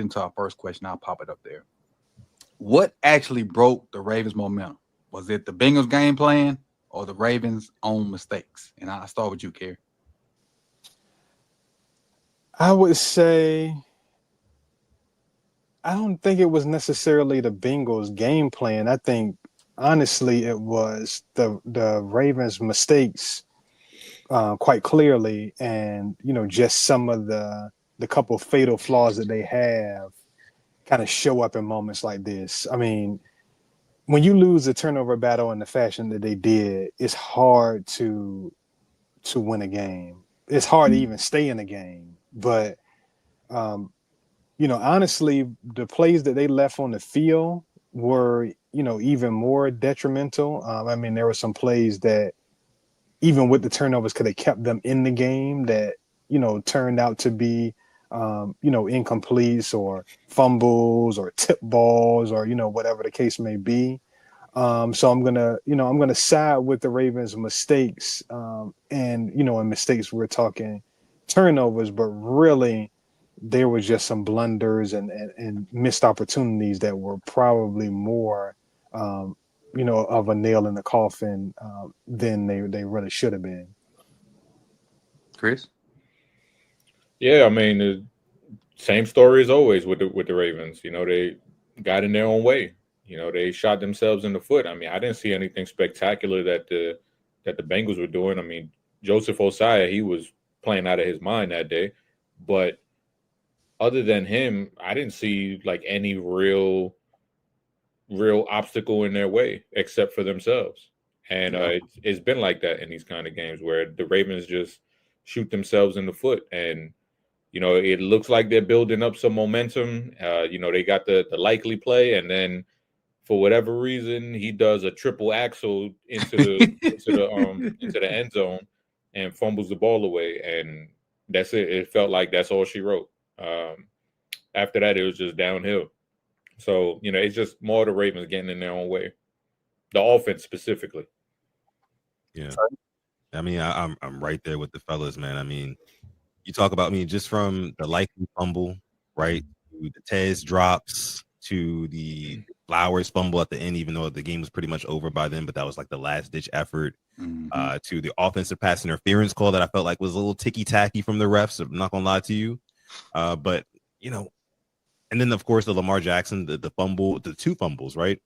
into our first question. I'll pop it up there. What actually broke the Ravens' momentum? Was it the Bengals' game plan or the Ravens' own mistakes? And I'll start with you, Kerry. I would say I don't think it was necessarily the Bengals' game plan. I think honestly it was the Ravens' mistakes quite clearly, and just some of the couple fatal flaws that they have kind of show up in moments like this. I mean, when you lose a turnover battle in the fashion that they did, it's hard to win a game. It's hard to even stay in a game. But honestly, the plays that they left on the field were, even more detrimental. I mean, there were some plays that, even with the turnovers, could have kept them in the game that, turned out to be, incompletes or fumbles or tip balls or, whatever the case may be. So I'm gonna side with the Ravens' mistakes, and mistakes we're talking turnovers, but really there was just some blunders and missed opportunities that were probably more, of a nail in the coffin than they really should have been. Chris? Yeah, I mean, the same story as always with the Ravens. They got in their own way. They shot themselves in the foot. I mean, I didn't see anything spectacular that the Bengals were doing. I mean, Joseph Osai, he was playing out of his mind that day, but other than him, I didn't see like any real obstacle in their way except for themselves. And it's been like that in these kind of games where the Ravens just shoot themselves in the foot. And it looks like they're building up some momentum. They got the likely play, and then for whatever reason, he does a triple axel into the end zone and fumbles the ball away, and that's it. It felt like that's all she wrote. After that, it was just downhill. So it's just more the Ravens getting in their own way, the offense specifically. Yeah, I mean, I'm right there with the fellas, man. I mean, you talk about me just from the likely fumble, right, to the Tez drops to the Flowers fumble at the end, even though the game was pretty much over by then, but that was like the last ditch effort. To the offensive pass interference call that I felt like was a little ticky tacky from the refs. I'm not gonna lie to you, but and then of course the Lamar Jackson, the fumble, the two fumbles, right?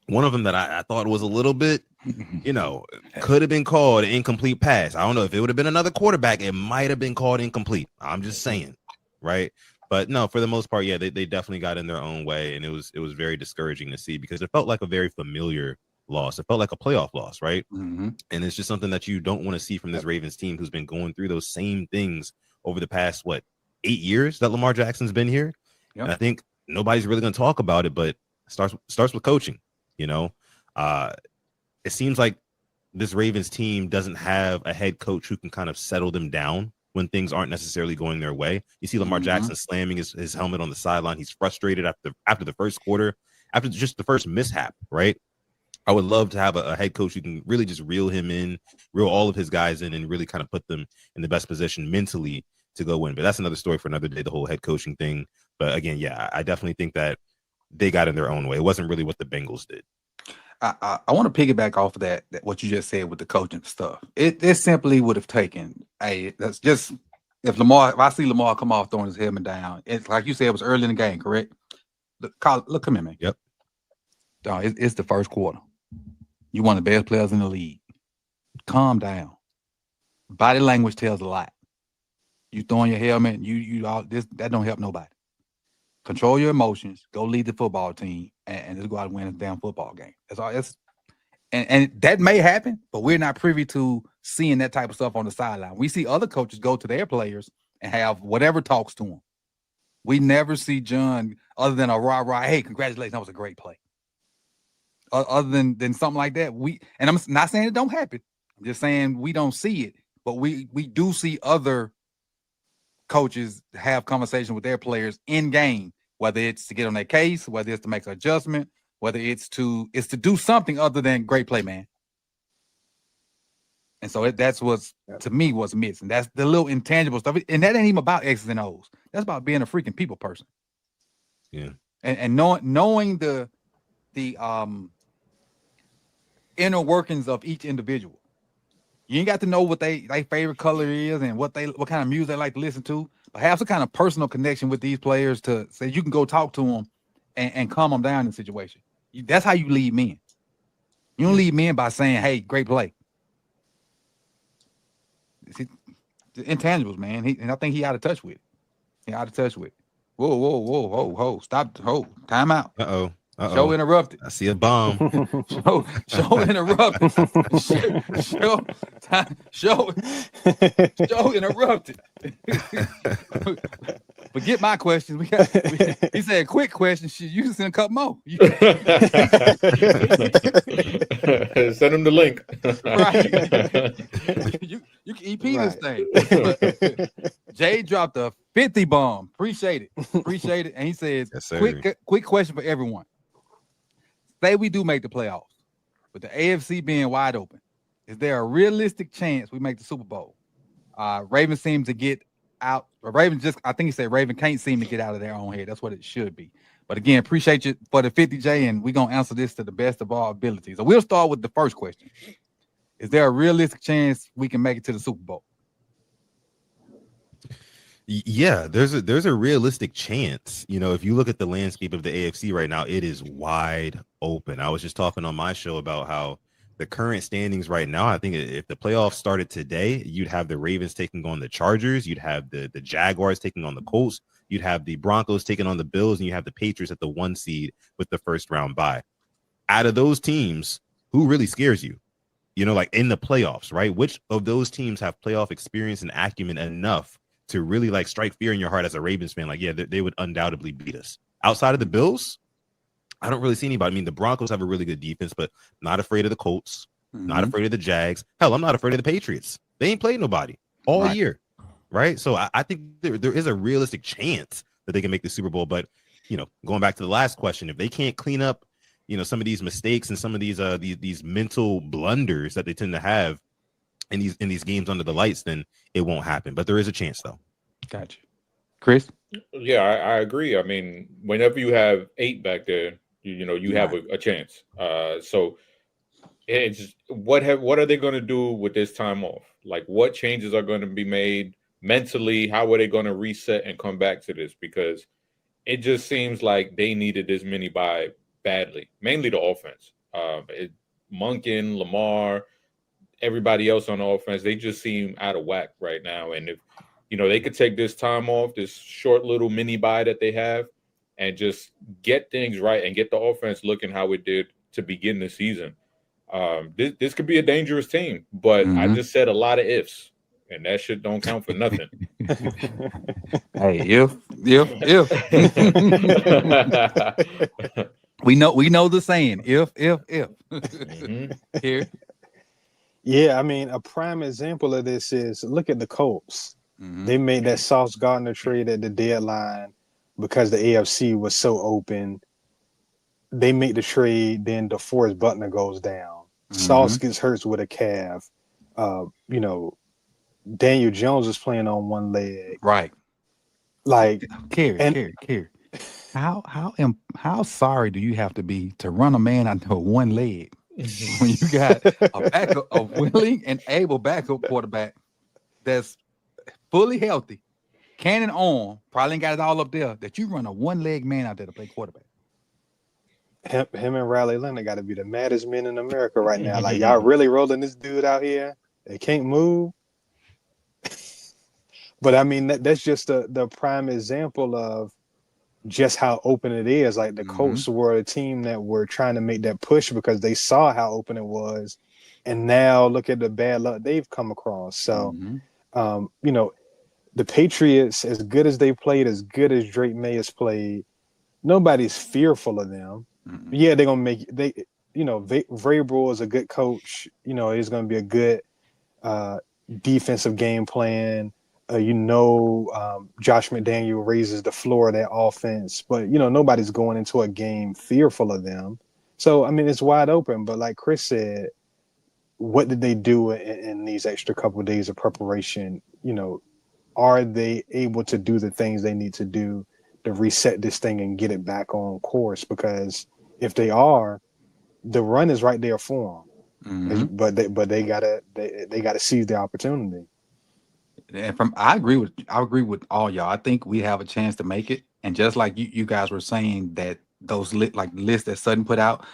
One of them that I thought was a little bit, could have been called an incomplete pass. I don't know if it would have been another quarterback, it might have been called incomplete. I'm just saying, right? But no, for the most part, yeah, they definitely got in their own way, and it was very discouraging to see because it felt like a very familiar loss. It felt like a playoff loss, right? And it's just something that you don't want to see from this Ravens team who's been going through those same things over the past 8 years that Lamar Jackson's been here. And I think nobody's really going to talk about it, but it starts with coaching. It seems like this Ravens team doesn't have a head coach who can kind of settle them down when things aren't necessarily going their way. You see Lamar Jackson slamming his helmet on the sideline. He's frustrated after the first quarter, after just the first mishap, right? I would love to have a head coach who can really just reel all of his guys in and really kind of put them in the best position mentally to go win. But that's another story for another day, the whole head coaching thing. But again, yeah, I definitely think that they got in their own way. It wasn't really what the Bengals did. I want to piggyback off of that what you just said with the coaching stuff. It simply would have taken that's just if I see Lamar come off throwing his helmet down, it's like you said, it was early in the game, correct? Look, come here, man. Yep. It's the first quarter. You one of the best players in the league. Calm down. Body language tells a lot. You throwing your helmet, you all this that don't help nobody. Control your emotions. Go lead the football team, and just go out and win a damn football game. That's all. And that may happen, but we're not privy to seeing that type of stuff on the sideline. We see other coaches go to their players and have whatever talks to them. We never see John other than a rah. Hey, congratulations, that was a great play. Other than something like that, and I'm not saying it don't happen. I'm just saying we don't see it, but we do see other coaches have conversation with their players in game, whether it's to get on their case, whether it's to make an adjustment, whether it's to do something other than great play, man. And so that's what's to me what's missing. That's the little intangible stuff, and that ain't even about X's and O's. That's about being a freaking people person. Yeah. And knowing the inner workings of each individual. You ain't got to know what they favorite color is and what kind of music they like to listen to, but have some kind of personal connection with these players to say you can go talk to them and calm them down in the situation. That's how you lead men. You don't lead men by saying, "Hey, great play." See, the intangibles, man. And I think he out of touch with it. He out of touch with it. Whoa. Stop. Time out. Uh-oh. Show interrupted. I see a bomb. Show interrupted. Show interrupted. Forget my questions. He said quick questions. You can send a couple more. Send him the link. Right. You can EP this thing. Jay dropped a 50 bomb. Appreciate it. And he says, yes, quick question for everyone. Say we do make the playoffs, with the AFC being wide open, is there a realistic chance we make the Super Bowl? Ravens seem to get out. I think he said Raven can't seem to get out of their own head. That's what it should be. But again, appreciate you for the 50J, and we're going to answer this to the best of our abilities. So we'll start with the first question. Is there a realistic chance we can make it to the Super Bowl? Yeah, there's a realistic chance. You know, if you look at the landscape of the AFC right now, it is wide open. I was just talking on my show about how the current standings right now, I think if the playoffs started today, you'd have the Ravens taking on the Chargers, you'd have the Jaguars taking on the Colts, you'd have the Broncos taking on the Bills, and you have the Patriots at the 1 seed with the first round bye. Out of those teams, who really scares you? You know, like in the playoffs, right? Which of those teams have playoff experience and acumen enough to really like strike fear in your heart as a Ravens fan? Like, yeah, they would undoubtedly beat us. Outside of the Bills, I don't really see anybody. I mean, the Broncos have a really good defense, but not afraid of the Colts, not afraid of the Jags. Hell, I'm not afraid of the Patriots. They ain't played nobody all year, right? So I think there is a realistic chance that they can make the Super Bowl. But, you know, going back to the last question, if they can't clean up, you know, some of these mistakes and some of these mental blunders that they tend to have in these games under the lights, then it won't happen. But there is a chance, though. Gotcha. Chris? Yeah, I agree. I mean, whenever you have 8 back there, you have a chance. So it's what are they going to do with this time off? Like, what changes are going to be made mentally? How are they going to reset and come back to this? Because it just seems like they needed this mini bye badly, mainly the offense. Monken, Lamar, everybody else on the offense, they just seem out of whack right now. And if they could take this time off, this short little mini bye that they have, and just get things right and get the offense looking how it did to begin the season. This could be a dangerous team, but I just said a lot of ifs, and that shit don't count for nothing. Hey, if. we know the saying, if. Here. Yeah, I mean, a prime example of this is look at the Colts. They made that Sauce Gardner trade at the deadline because the AFC was so open. They make the trade, then DeForest Buckner goes down. Sauce gets hurt with a calf. Daniel Jones is playing on one leg. Right. Like, Kerry. How sorry do you have to be to run a man onto one leg when you got a willing and able backup quarterback that's fully healthy, cannon arm, probably ain't got it all up there, that you run a one-leg man out there to play quarterback? Him and Riley Leonard got to be the maddest men in America right now. Like, y'all really rolling this dude out here? They can't move. But I mean, that's just the prime example of just how open it is. Like, the Colts were a team that were trying to make that push because they saw how open it was, and now look at the bad luck they've come across. So, the Patriots, as good as they played, as good as Drake May has played, nobody's fearful of them. Yeah, they're gonna make Vrabel is a good coach. He's gonna be a good defensive game plan. Josh McDaniel raises the floor of that offense, but nobody's going into a game fearful of them. So I mean, it's wide open. But like Chris said, what did they do in these extra couple of days of preparation? Are they able to do the things they need to do? reset this thing and get it back on course, because if they are, the run is right there for them. Mhm. But they gotta seize the opportunity. And I agree with all y'all. I think we have a chance to make it. And just like you guys were saying that those lists that Sutton put out,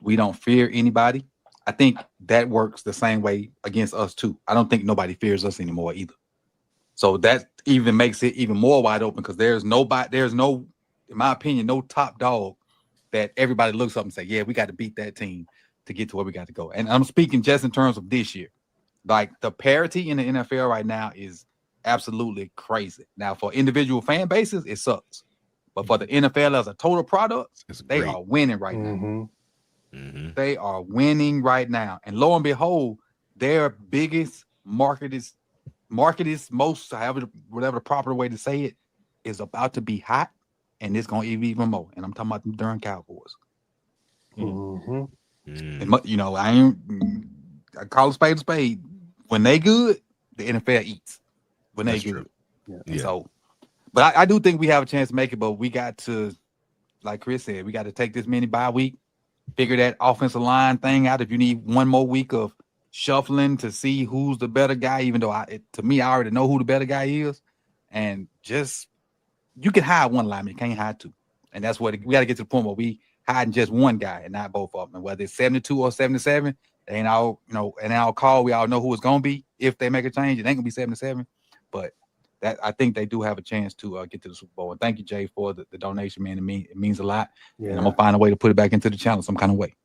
we don't fear anybody. I think that works the same way against us too. I don't think nobody fears us anymore either. So that even makes it even more wide open, because there's no, in my opinion, no top dog that everybody looks up and say, yeah, we got to beat that team to get to where we got to go. And I'm speaking just in terms of this year. Like, the parity in the NFL right now is absolutely crazy. Now, for individual fan bases, it sucks. But for the NFL as a total product, they are winning right now. They are winning right now. And lo and behold, their biggest market is most, however, whatever the proper way to say it, is about to be hot, and it's going to be even more. And I'm talking about the darn Cowboys. And, you know, I call a spade. When they good, the NFL eats. When they good. Yeah. So, but I do think we have a chance to make it, but we got to, like Chris said, we got to take this mini bye week, figure that offensive line thing out. If you need one more week of shuffling to see who's the better guy, even though to me, I already know who the better guy is. And just, you can hide one lineman, you can't hide two. And that's what we got to get to the point where we hiding just one guy and not both of them. And whether it's 72 or 77, it ain't all, you know, and our call, we all know who it's going to be. If they make a change, it ain't going to be 77. But that, I think they do have a chance to get to the Super Bowl. And thank you, Jay, for the donation, man. It means a lot. Yeah. And I'm going to find a way to put it back into the channel some kind of way.